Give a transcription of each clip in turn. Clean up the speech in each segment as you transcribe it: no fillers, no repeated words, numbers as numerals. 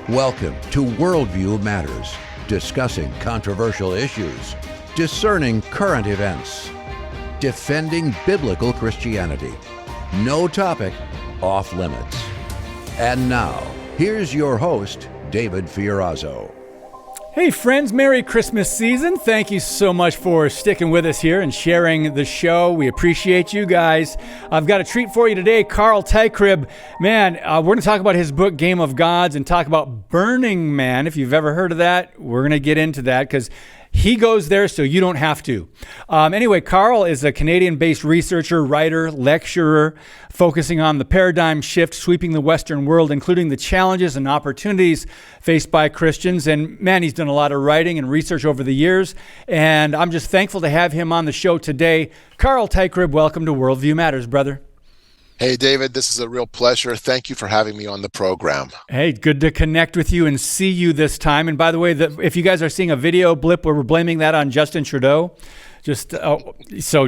Welcome to Worldview Matters, discussing controversial issues, discerning current events, defending biblical Christianity. No topic off limits. And now, here's your host, David Fiorazzo. Hey friends, Merry Christmas season. Thank you so much for sticking with us here and sharing the show. We appreciate you guys. I've got a treat for you today. Carl Teichrib, man, we're going to talk about his book, Game of Gods, and talk about Burning Man. If you've ever heard of that, we're going to get into that because he goes there so you don't have to. Anyway, Carl is a Canadian-based researcher, writer, lecturer, focusing on the paradigm shift sweeping the Western world, including the challenges and opportunities faced by Christians. And man, he's done a lot of writing and research over the years. And I'm just thankful to have him on the show today. Carl Teichrib, welcome to Worldview Matters, brother. Hey, David, this is a real pleasure. Thank you for having me on the program. Hey, good to connect with you and see you this time. And by the way, if you guys are seeing a video blip where we're blaming that on Justin Trudeau, just so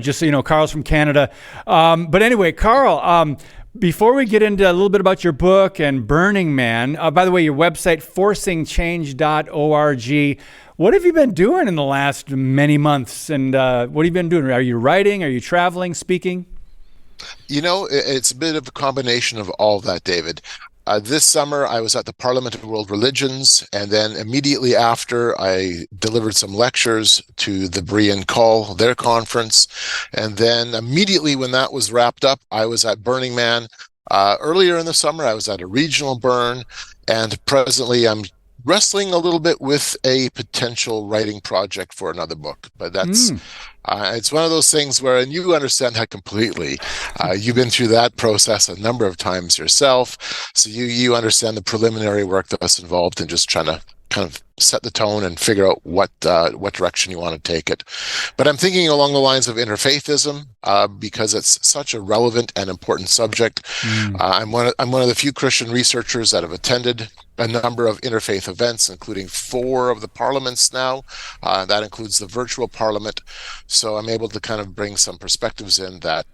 you know, Carl's from Canada. But anyway, Carl, before we get into a little bit about your book and Burning Man, by the way, your website, forcingchange.org, what have you been doing in the last many months? And what have you been doing? Are you writing? Are you traveling, speaking? You know, it's a bit of a combination of all of that, David. This summer, I was at the Parliament of World Religions, and then immediately after, I delivered some lectures to the Berean Call, their conference. And then immediately when that was wrapped up, I was at Burning Man. Earlier in the summer, I was at a regional burn, and presently I'm wrestling a little bit with a potential writing project for another book, but that's it's one of those things where, and you understand that completely. You've been through that process a number of times yourself, so you understand the preliminary work that's involved in just trying to kind of set the tone and figure out what direction you want to take it. But I'm thinking along the lines of interfaithism because it's such a relevant and important subject. I'm one of the few Christian researchers that have attended a number of interfaith events, including 4 of the parliaments now. That includes the virtual parliament. So I'm able to kind of bring some perspectives in that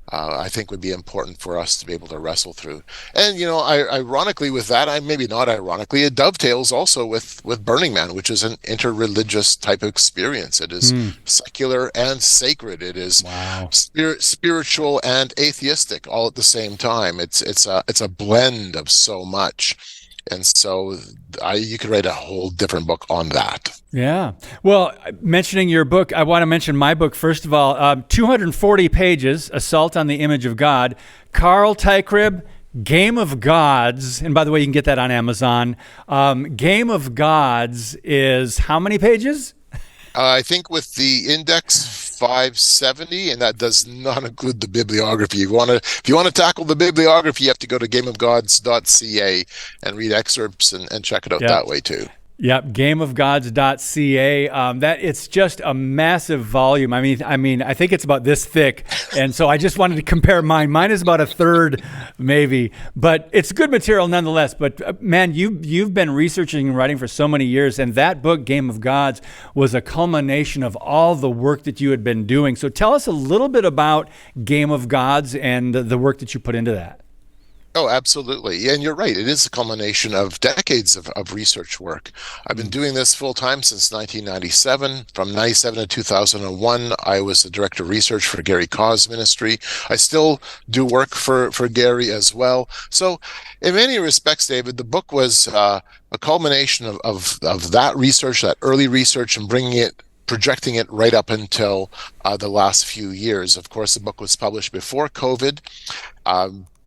I think would be important for us to be able to wrestle through. And, you know, ironically with that, maybe not ironically, it dovetails also with Burning Man, which is an interreligious type of experience. It is secular and sacred. It is spiritual and atheistic all at the same time. It's a blend of so much. And so you could write a whole different book on that. Yeah. Well, mentioning your book, I want to mention my book, first of all. 240 pages, Assault on the Image of God. Carl Teichrib, Game of Gods. And by the way, you can get that on Amazon. Game of Gods is how many pages? I think with the index 570, and that does not include the bibliography. If you want to tackle the bibliography, you have to go to gameofgods.ca and read excerpts and check it out that way too. Yep, gameofgods.ca. That it's just a massive volume. I mean, I think it's about this thick, and so I just wanted to compare mine. Mine is about a third, maybe, but it's good material nonetheless. But man, you've been researching and writing for so many years, and that book, Game of Gods, was a culmination of all the work that you had been doing. So tell us a little bit about Game of Gods and the work that you put into that. Oh, absolutely. And you're right. It is a culmination of decades of research work. I've been doing this full time since 1997. From 97 to 2001, I was the director of research for Gary Kaw's ministry. I still do work for Gary as well. So in many respects, David, the book was a culmination of that research, that early research, and projecting it right up until the last few years. Of course, the book was published before COVID.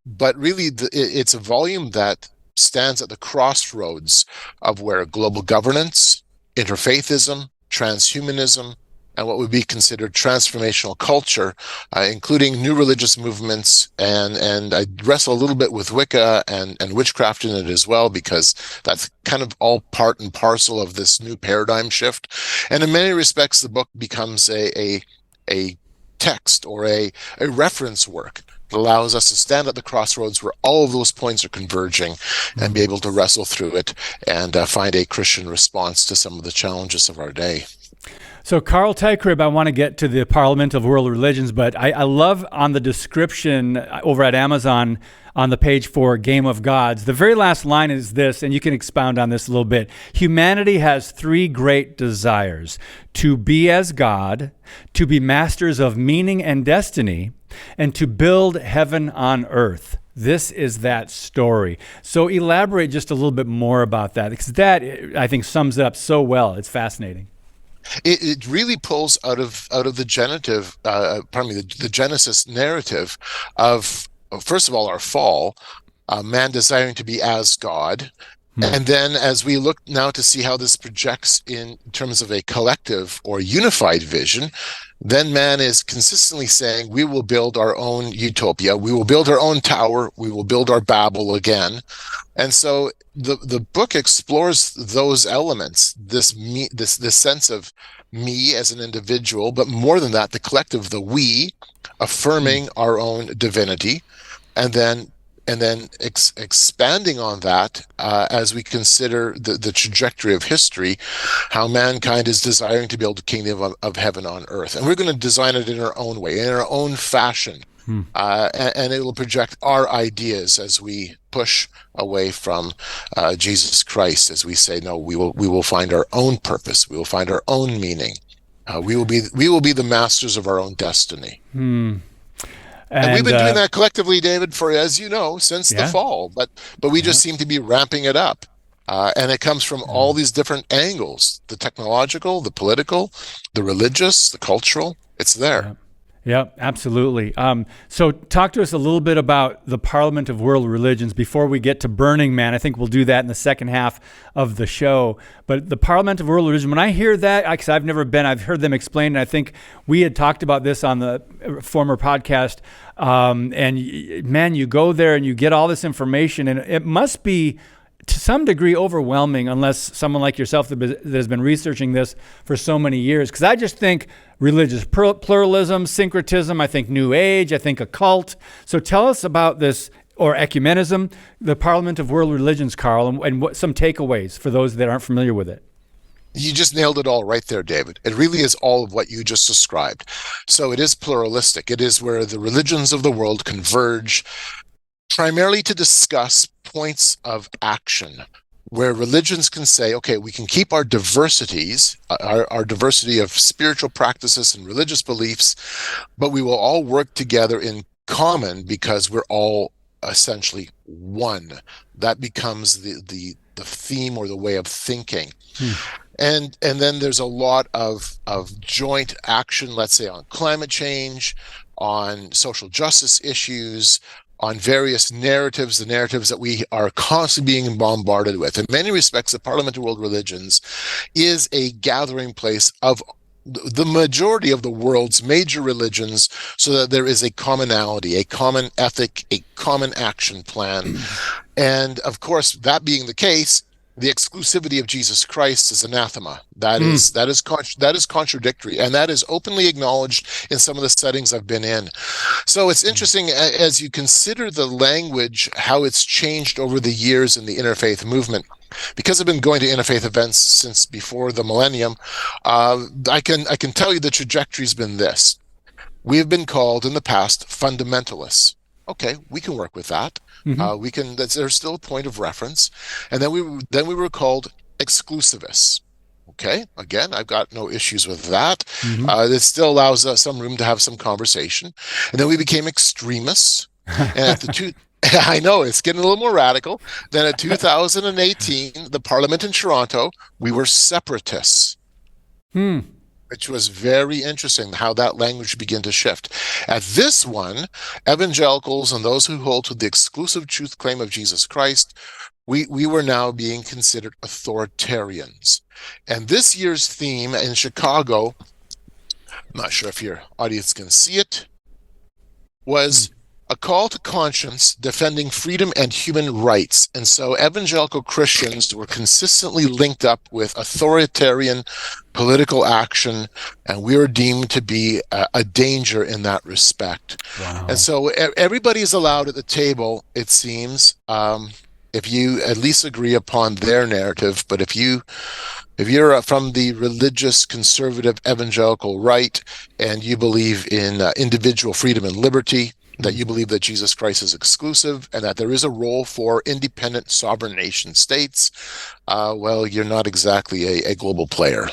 But really, it's a volume that stands at the crossroads of where global governance, interfaithism, transhumanism, and what would be considered transformational culture, including new religious movements, and I wrestle a little bit with Wicca and witchcraft in it as well, because that's kind of all part and parcel of this new paradigm shift. And in many respects, the book becomes a text or a reference work. It allows us to stand at the crossroads where all of those points are converging and be able to wrestle through it and find a Christian response to some of the challenges of our day. So Carl Teichrib, I want to get to the Parliament of World Religions, but I love on the description over at Amazon on the page for Game of Gods. The very last line is this, and you can expound on this a little bit. Humanity has three great desires: to be as God, to be masters of meaning and destiny, and to build heaven on earth. This is that story. So elaborate just a little bit more about that, because that, I think, sums it up so well. It's fascinating. It really pulls out of the genitive, the Genesis narrative of, first of all, our fall, man desiring to be as God. And then as we look now to see how this projects in terms of a collective or unified vision, then man is consistently saying, we will build our own utopia, we will build our own tower, we will build our Babel again. And so the book explores those elements, this sense of me as an individual, but more than that, the collective, the we, affirming our own divinity, and then expanding on that as we consider the trajectory of history, how mankind is desiring to build a kingdom of heaven on earth. And we're going to design it in our own way, in our own fashion. And it will project our ideas as we push away from Jesus Christ, as we say, no, we will find our own purpose. We will find our own meaning. We will be the masters of our own destiny. And we've been doing that collectively, David, for, as you know, since the fall. But we just seem to be ramping it up. And it comes from all these different angles: the technological, the political, the religious, the cultural. It's there. Yeah, absolutely. So talk to us a little bit about the Parliament of World Religions before we get to Burning Man. I think we'll do that in the second half of the show. But the Parliament of World Religion, when I hear that, because I've never been, I've heard them explain, and I think we had talked about this on the former podcast. And man, you go there and you get all this information, and it must be to some degree overwhelming, unless someone like yourself that has been researching this for so many years. Because I just think religious pluralism, syncretism, I think New Age, I think occult. So tell us about this, or ecumenism, the Parliament of World Religions, Carl, and what some takeaways for those that aren't familiar with it. You just nailed it all right there, David. It really is all of what you just described. So it is pluralistic. It is where the religions of the world converge, primarily to discuss points of action, where religions can say, okay, we can keep our diversities, our diversity of spiritual practices and religious beliefs, but we will all work together in common because we're all essentially one. That becomes the theme or the way of thinking. And then there's a lot of joint action, let's say on climate change, on social justice issues, on various narratives, the narratives that we are constantly being bombarded with. In many respects, the Parliament of World Religions is a gathering place of the majority of the world's major religions, so that there is a commonality, a common ethic, a common action plan. And of course, that being the case, the exclusivity of Jesus Christ is anathema. That is contradictory, and that is openly acknowledged in some of the settings I've been in. So it's interesting as you consider the language, how it's changed over the years in the interfaith movement. Because I've been going to interfaith events since before the millennium, I can tell you the trajectory's been this. We have been called in the past fundamentalists. Okay, we can work with that. There's still a point of reference. And then we were called exclusivists. Okay, again, I've got no issues with that. It still allows us some room to have some conversation. And then we became extremists. And I know it's getting a little more radical. Then in 2018, the Parliament in Toronto, we were separatists. Which was very interesting how that language began to shift. At this one, evangelicals and those who hold to the exclusive truth claim of Jesus Christ, we were now being considered authoritarians. And this year's theme in Chicago, I'm not sure if your audience can see it, was a call to conscience, defending freedom and human rights. And so evangelical Christians were consistently linked up with authoritarian political action, and we were deemed to be a danger in that respect. Wow. And so everybody is allowed at the table, it seems, if you at least agree upon their narrative. But if you're from the religious, conservative, evangelical right, and you believe in individual freedom and liberty, that you believe that Jesus Christ is exclusive and that there is a role for independent sovereign nation states, well, you're not exactly a global player.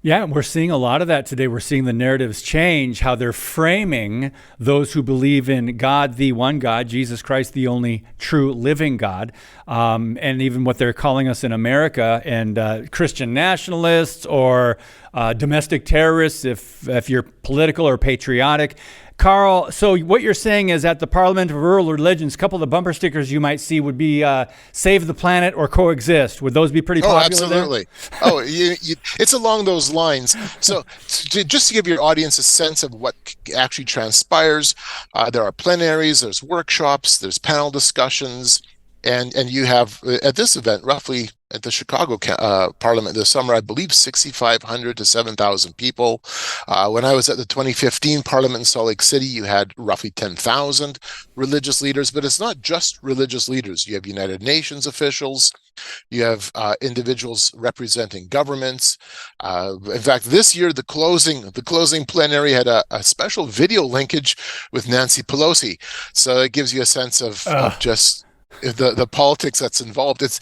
Yeah, we're seeing a lot of that today. We're seeing the narratives change, how they're framing those who believe in God, the one God, Jesus Christ, the only true living God, and even what they're calling us in America, and Christian nationalists or domestic terrorists, if you're political or patriotic. Carl, so what you're saying is at the Parliament of World Religions, a couple of the bumper stickers you might see would be save the planet or coexist. Would those be pretty popular? Absolutely. It's along those lines. So just to give your audience a sense of what actually transpires, there are plenaries, there's workshops, there's panel discussions, and you have at this event roughly at the Chicago Parliament this summer, I believe 6,500 to 7,000 people. When I was at the 2015 Parliament in Salt Lake City, you had roughly 10,000 religious leaders, but it's not just religious leaders. You have United Nations officials, you have individuals representing governments. In fact, this year, the closing plenary had a special video linkage with Nancy Pelosi. So it gives you a sense of just the politics that's involved. It's,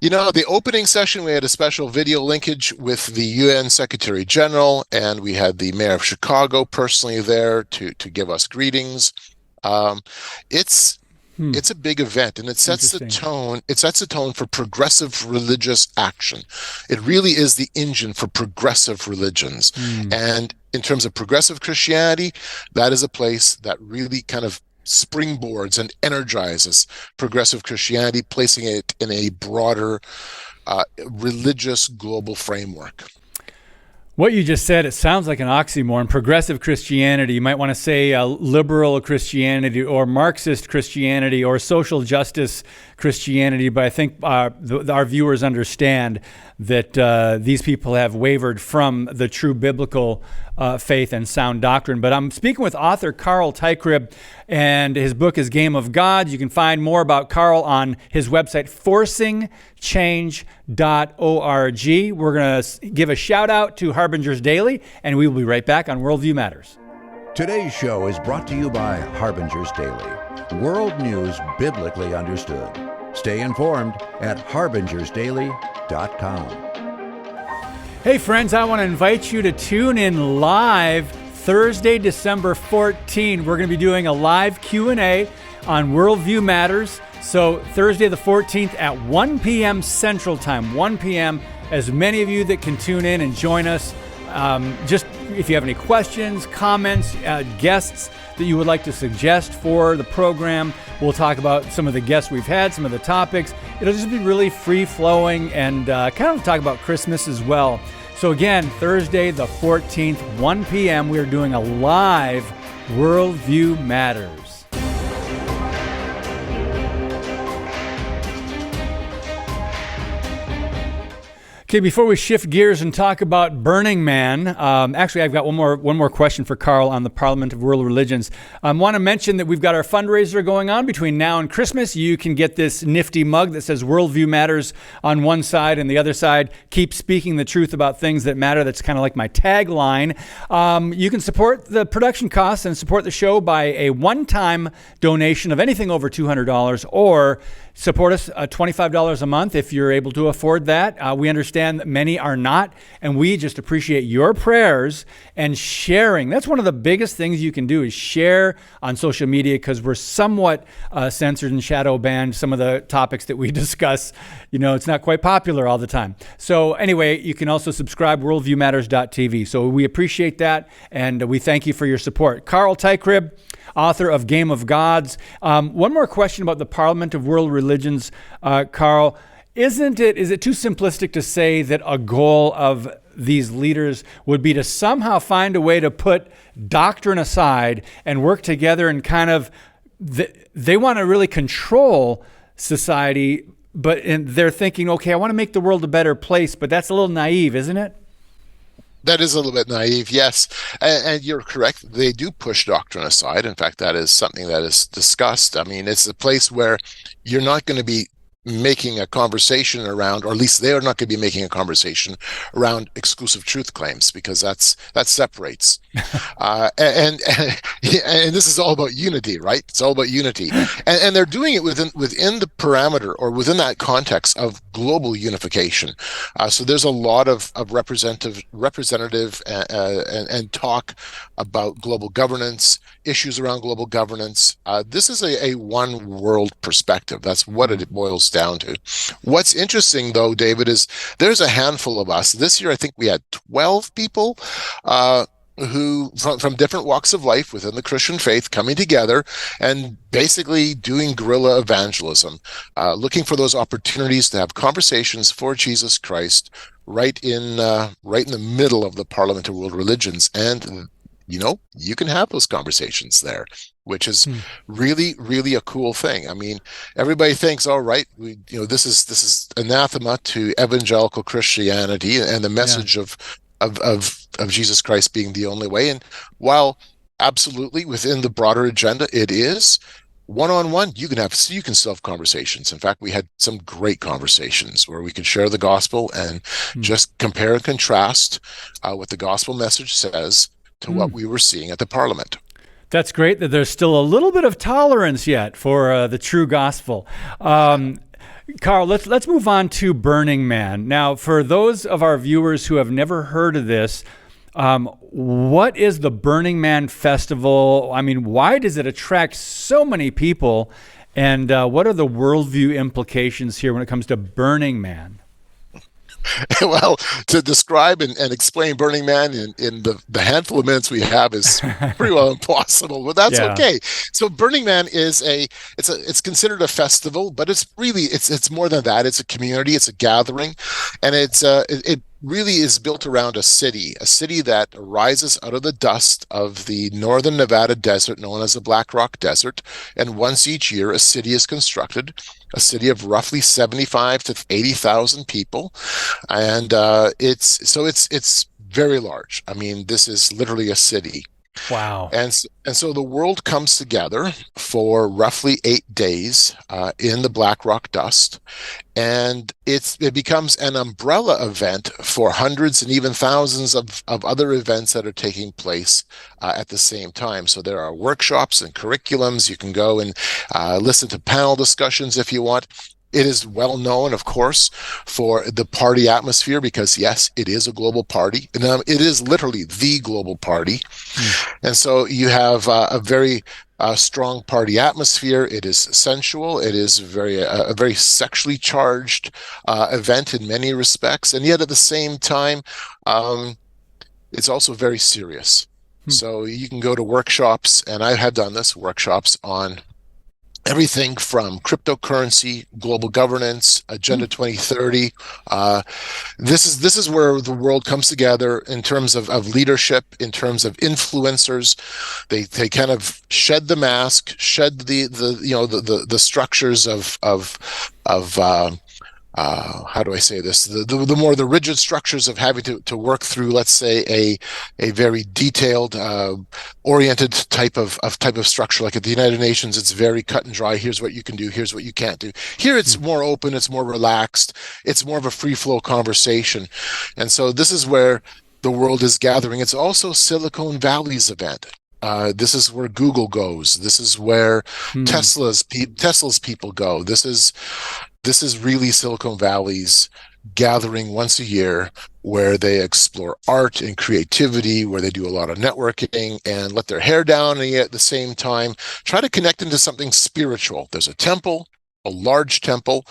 the opening session, we had a special video linkage with the UN Secretary General, and we had the Mayor of Chicago personally there to give us greetings. It's a big event, and it sets the tone. It sets the tone for progressive religious action. It really is the engine for progressive religions. And in terms of progressive Christianity, that is a place that really kind of springboards and energizes progressive Christianity, placing it in a broader religious global framework. What you just said, it sounds like an oxymoron. Progressive Christianity, you might want to say liberal Christianity or Marxist Christianity or social justice Christianity, but I think our viewers understand that these people have wavered from the true biblical faith and sound doctrine. But I'm speaking with author Carl Teichrib, and his book is Game of God. You can find more about Carl on his website, forcingchange.org. We're going to give a shout out to Harbinger's Daily, and we will be right back on Worldview Matters. Today's show is brought to you by Harbinger's Daily, world news biblically understood. Stay informed at harbingersdaily.com. Hey friends, I want to invite you to tune in live Thursday, December 14. We're going to be doing a live Q&A on Worldview Matters. So Thursday the 14th at 1 p.m. Central Time, 1 p.m. As many of you that can tune in and join us, just if you have any questions, comments, guests that you would like to suggest for the program, we'll talk about some of the guests we've had, some of the topics. It'll just be really free-flowing and kind of talk about Christmas as well. So again, Thursday the 14th, 1 p.m., we are doing a live Worldview Matters. Okay, before we shift gears and talk about Burning Man, actually I've got one more question for Carl on the Parliament of World Religions. I want to mention that we've got our fundraiser going on between now and Christmas. You can get this nifty mug that says Worldview Matters on one side, and the other side, keep speaking the truth about things that matter. That's kind of like my tagline. You can support the production costs and support the show by a one-time donation of anything over $200, or support us $25 a month if you're able to afford that. We understand that many are not, and we just appreciate your prayers and sharing. That's one of the biggest things you can do, is share on social media, because we're somewhat censored and shadow banned. Some of the topics that we discuss, it's not quite popular all the time. So anyway, you can also subscribe, worldviewmatters.tv. So we appreciate that, and we thank you for your support. Carl Teichrib, author of Game of Gods. One more question about the Parliament of World Religions, Carl. Is it too simplistic to say that a goal of these leaders would be to somehow find a way to put doctrine aside and work together, and kind of, they want to really control society, but they're thinking, okay, I want to make the world a better place, but that's a little naive, isn't it? That is a little bit naive, yes. And you're correct. They do push doctrine aside. In fact, that is something that is discussed. I mean, it's a place where you're not going to be making a conversation around, or at least they are not going to be making a conversation around exclusive truth claims, because that separates. And this is all about unity, right? It's all about unity, and they're doing it within the parameter, or within that context of global unification. So there's a lot of representative and talk about global governance, issues around global governance. This is a one world perspective. That's what it boils down to. What's interesting, though, David, is there's a handful of us. This year, I think we had 12 people who from different walks of life within the Christian faith coming together and basically doing guerrilla evangelism, looking for those opportunities to have conversations for Jesus Christ right in the middle of the Parliament of World Religions. And you can have those conversations there, which is really, really a cool thing. I mean, everybody thinks, all right, this is anathema to evangelical Christianity and the message of Jesus Christ being the only way. And while absolutely within the broader agenda, it is one-on-one, you can still have conversations. In fact, we had some great conversations where we could share the gospel and just compare and contrast what the gospel message says to what we were seeing at the Parliament. That's great that there's still a little bit of tolerance yet for the true gospel. Carl, let's move on to Burning Man. Now, for those of our viewers who have never heard of this, what is the Burning Man Festival? I mean, why does it attract so many people? And what are the worldview implications here when it comes to Burning Man? Well, to describe and explain Burning Man in the handful of minutes we have is pretty well impossible, but that's okay. So Burning Man is it's considered a festival, but it's more than that. It's a community, it's a gathering, and it really is built around a city that arises out of the dust of the northern Nevada desert known as the Black Rock Desert. And once each year, a city is constructed, a city of roughly 75 to 80,000 people. And it's very large. I mean, this is literally a city. Wow. And so the world comes together for roughly 8 days in the Black Rock dust, and it becomes an umbrella event for hundreds and even thousands of other events that are taking place at the same time. So there are workshops and curriculums. You can go and listen to panel discussions if you want. It is well known, of course, for the party atmosphere, because yes, it is a global party, and it is literally the global party. And so you have a very strong party atmosphere. It is sensual. It is a very sexually charged event in many respects, and yet at the same time, it's also very serious. So you can go to workshops, and I have done this, workshops on everything from cryptocurrency, global governance, Agenda 2030. This is where the world comes together in terms of leadership, in terms of influencers. They kind of shed the mask, shed the structures of how do I say this? The rigid structures of having to work through, let's say, a very detailed, oriented type of structure. Like at the United Nations, it's very cut and dry. Here's what you can do. Here's what you can't do. Here, it's more open. It's more relaxed. It's more of a free flow conversation. And so this is where the world is gathering. It's also Silicon Valley's event. This is where Google goes. This is where Tesla's people go. This is really Silicon Valley's gathering once a year, where they explore art and creativity, where they do a lot of networking and let their hair down, and yet at the same time try to connect into something spiritual. There's a temple, a large temple.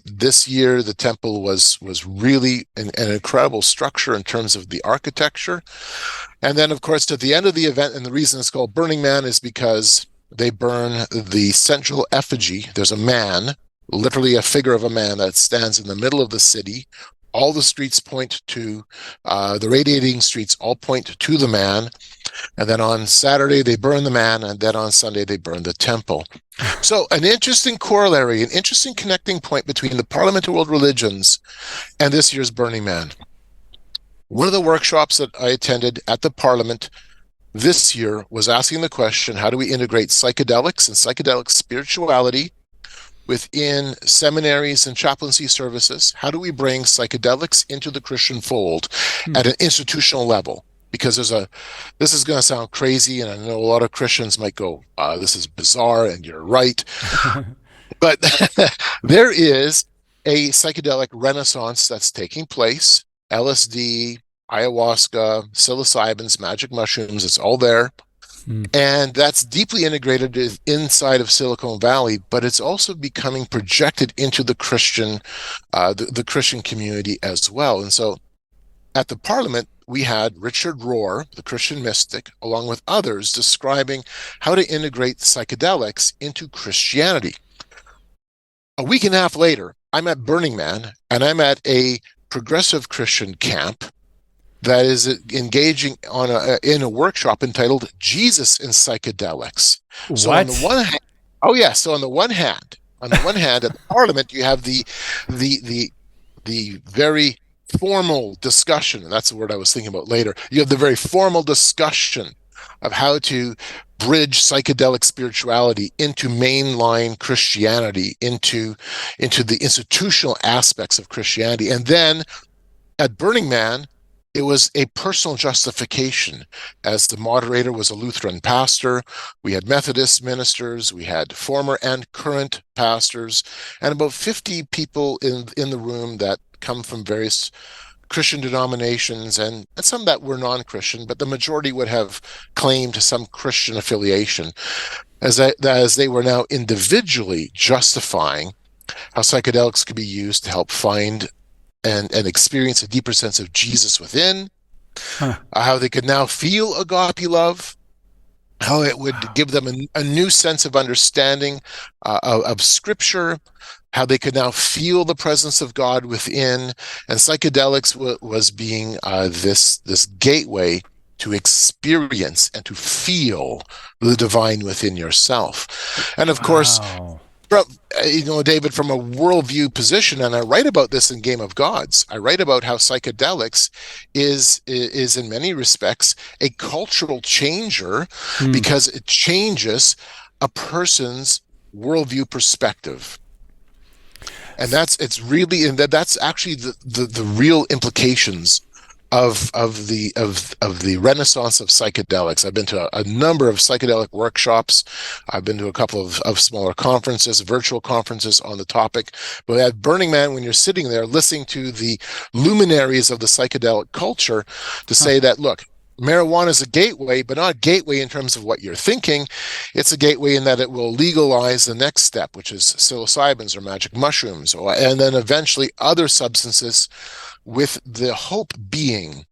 This year, the temple was really an incredible structure in terms of the architecture. And then, of course, at the end of the event, and the reason it's called Burning Man is because they burn the central effigy. There's a man, literally a figure of a man, that stands in the middle of the city. All the streets point to, the radiating streets all point to the man. And then on Saturday, they burn the man. And then on Sunday, they burn the temple. So an interesting corollary, an interesting connecting point between the Parliament of World Religions and this year's Burning Man. One of the workshops that I attended at the Parliament this year was asking the question, how do we integrate psychedelics and psychedelic spirituality within seminaries and chaplaincy services? How do we bring psychedelics into the Christian fold at an institutional level? Because this is going to sound crazy, and I know a lot of Christians might go, this is bizarre, and you're right. But there is a psychedelic renaissance that's taking place. LSD, ayahuasca, psilocybins, magic mushrooms, it's all there. And that's deeply integrated inside of Silicon Valley, but it's also becoming projected into the Christian community as well. And so at the Parliament, we had Richard Rohr, the Christian mystic, along with others, describing how to integrate psychedelics into Christianity. A week and a half later, I'm at Burning Man, and I'm at a progressive Christian camp that is engaging in a workshop entitled Jesus in Psychedelics. So on the one hand, on the one hand, at the Parliament, you have the very formal discussion, and that's the word I was thinking about later. You have the very formal discussion of how to bridge psychedelic spirituality into mainline Christianity, into the institutional aspects of Christianity. And then at Burning Man, it was a personal justification, as the moderator was a Lutheran pastor. We had Methodist ministers, we had former and current pastors, and about 50 people in the room that come from various Christian denominations, and some that were non-Christian, but the majority would have claimed some Christian affiliation, as they were now individually justifying how psychedelics could be used to help find and experience a deeper sense of Jesus within, how they could now feel agape love, how it would give them a new sense of understanding of Scripture, how they could now feel the presence of God within, and psychedelics was being this gateway to experience and to feel the divine within yourself. And of course, David, from a worldview position, and I write about this in Game of Gods, I write about how psychedelics is in many respects a cultural changer because it changes a person's worldview perspective. And that's actually the real implications of the renaissance of psychedelics. I've been to a number of psychedelic workshops. I've been to a couple of smaller conferences, virtual conferences on the topic. But at Burning Man, when you're sitting there listening to the luminaries of the psychedelic culture to say that, look, marijuana is a gateway, but not a gateway in terms of what you're thinking. It's a gateway in that it will legalize the next step, which is psilocybins or magic mushrooms, and then eventually other substances, with the hope being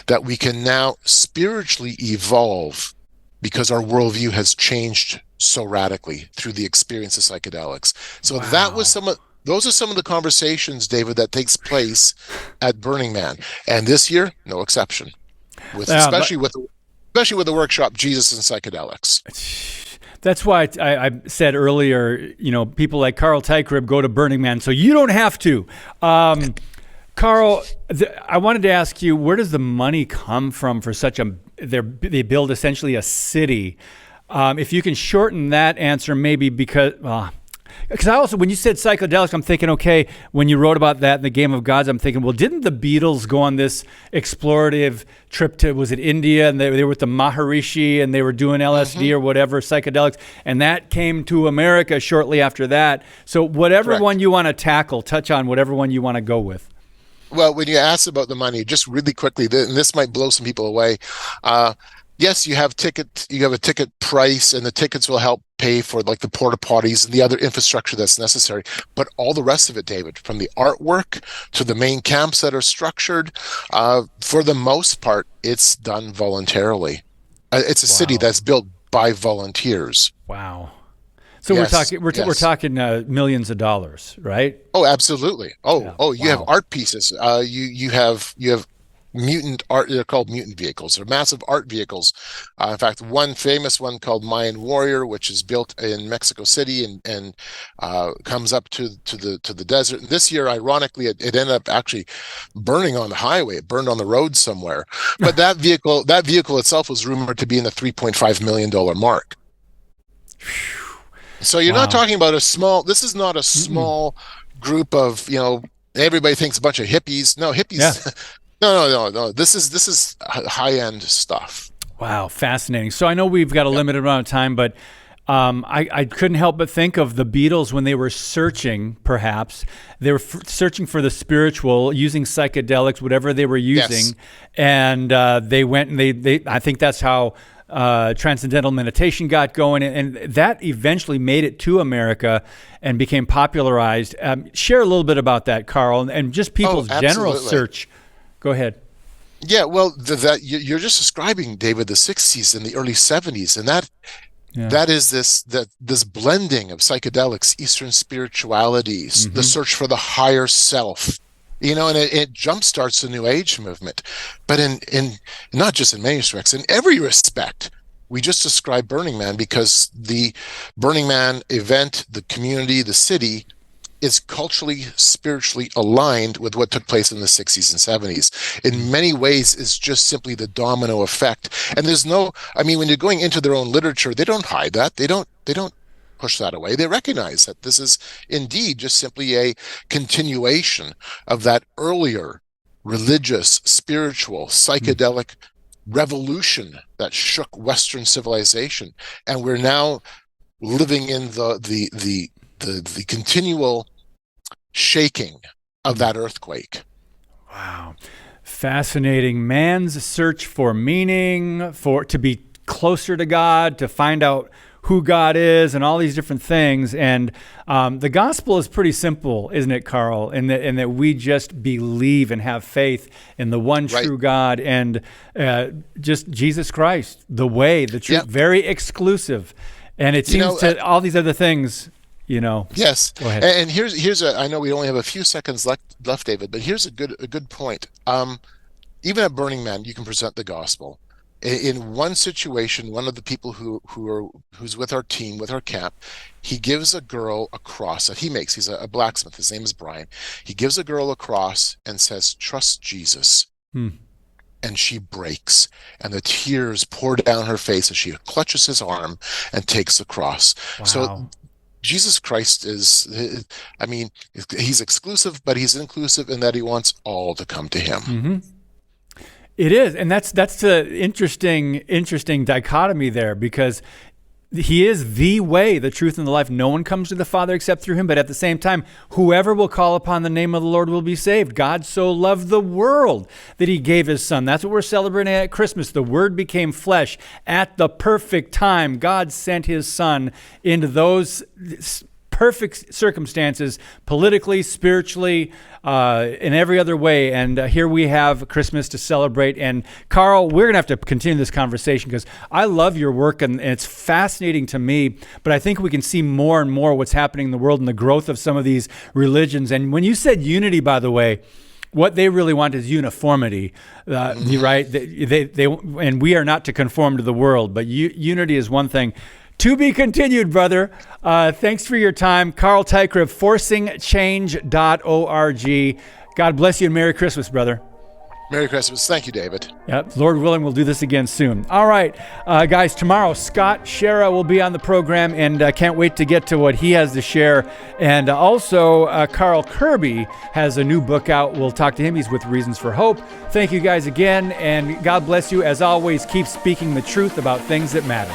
that we can now spiritually evolve because our worldview has changed so radically through the experience of psychedelics. So those are some of the conversations, David, that takes place at Burning Man. And this year, no exception. Especially with the workshop Jesus and Psychedelics. That's why I said earlier, people like Carl Teichrib go to Burning Man, so you don't have to. Carl, I wanted to ask you, where does the money come from for they build essentially a city? If you can shorten that answer, maybe because I also, when you said psychedelics, I'm thinking, okay, when you wrote about that in the Game of Gods, I'm thinking, well, didn't the Beatles go on this explorative trip to, was it India? And they were with the Maharishi and they were doing LSD or whatever, psychedelics. And that came to America shortly after that. So whatever one you want to tackle, touch on whatever one you want to go with. Well, when you ask about the money, just really quickly, and this might blow some people away. Yes, you have a ticket price, and the tickets will help pay for like the porta potties and the other infrastructure that's necessary. But all the rest of it, David, from the artwork to the main camps that are structured, for the most part, it's done voluntarily. It's a city that's built by volunteers. Wow. So we're talking millions of dollars, right? Oh, absolutely. You have art pieces. You have mutant art. They're called mutant vehicles. They're massive art vehicles. In fact, one famous one called Mayan Warrior, which is built in Mexico City and comes up to the desert. And this year, ironically, it ended up actually burning on the highway. It burned on the road somewhere. But that vehicle itself was rumored to be in the $3.5 million mark. So you're Wow. not talking about this is not a small group of, everybody thinks a bunch of hippies. No, hippies. Yeah. No. This is high-end stuff. Wow, fascinating. So I know we've got a limited amount of time, but I couldn't help but think of the Beatles when they were searching, perhaps. They were searching for the spiritual, using psychedelics, whatever they were using. Yes. And they went and they I think that's how transcendental meditation got going. And that eventually made it to America and became popularized. Share a little bit about that, Carl, and just people's general search. Go ahead. Yeah, well, you're just describing, David, the 60s and the early 70s, and that is this blending of psychedelics, Eastern spiritualities, the search for the higher self, and it jumpstarts the New Age movement. But in not just in many respects, in every respect, we just described Burning Man because the Burning Man event, the community, the city, is culturally, spiritually aligned with what took place in the 60s and 70s. In many ways, it's just simply the domino effect. And when you're going into their own literature, they don't hide that. They don't push that away. They recognize that this is indeed just simply a continuation of that earlier religious, spiritual, psychedelic revolution that shook Western civilization. And we're now living in the continual shaking of that earthquake. Wow. Fascinating. Man's search for meaning, to be closer to God, to find out who God is, and all these different things. And the gospel is pretty simple, isn't it, Carl? In that we just believe and have faith in the one true God and just Jesus Christ, the way, the truth, very exclusive. And it seems to all these other things, Yes. Go ahead. And here's I know we only have a few seconds left, David, but here's a good point. Even at Burning Man, you can present the gospel. In one situation, one of the people who's with our team, with our camp, he gives a girl a cross that he makes. He's a blacksmith. His name is Brian. He gives a girl a cross and says, "Trust Jesus." And she breaks, and the tears pour down her face as she clutches his arm and takes the cross. Wow. So Jesus Christ he's exclusive, but he's inclusive in that he wants all to come to him. It is. And that's the interesting dichotomy there, because he is the way, the truth, and the life. No one comes to the Father except through him. But at the same time, whoever will call upon the name of the Lord will be saved. God so loved the world that he gave his son. That's what we're celebrating at Christmas. The Word became flesh at the perfect time. God sent his son into those perfect circumstances, politically, spiritually, in every other way. And here we have Christmas to celebrate. And Carl, we're going to have to continue this conversation because I love your work and it's fascinating to me. But I think we can see more and more what's happening in the world and the growth of some of these religions. And when you said unity, by the way, what they really want is uniformity, right? They and we are not to conform to the world, but unity is one thing. To be continued, brother. Thanks for your time. Carl Teichrib, forcingchange.org. God bless you and Merry Christmas, brother. Merry Christmas. Thank you, David. Yep. Lord willing, we'll do this again soon. All right, guys, tomorrow, Scott Shera will be on the program, and can't wait to get to what he has to share. And also, Carl Kirby has a new book out. We'll talk to him. He's with Reasons for Hope. Thank you guys again, and God bless you. As always, keep speaking the truth about things that matter.